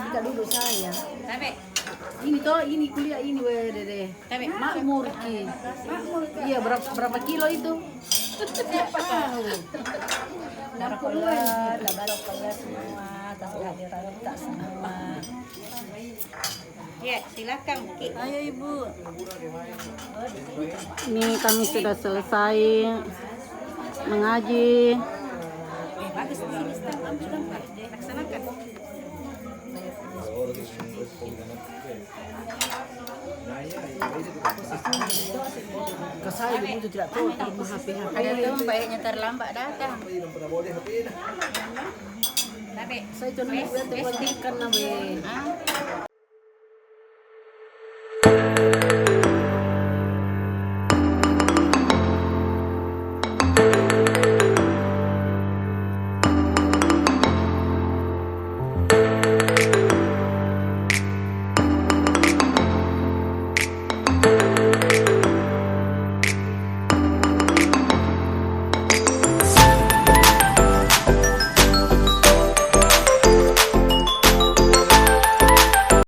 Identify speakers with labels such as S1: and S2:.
S1: kita duduk saya.
S2: Tapi
S1: Ini kuliah ini weh Dede. Makmur Ki. Iya berapa kilo itu? Siapa tahu? 60
S3: Barakallah semua atas kehadiran kita semua.
S2: ya silakan Ki.
S3: Ayo Ibu.
S4: Ini kami sudah selesai mengaji.
S2: Bagus di sini sudah laksanakan.
S1: Ke saya begitu tidak tahu terima HP-HP.
S3: Ada tuh baiknya terlambat datang.
S2: Tapi
S1: Saya cuma lihat tempat ikan nabe.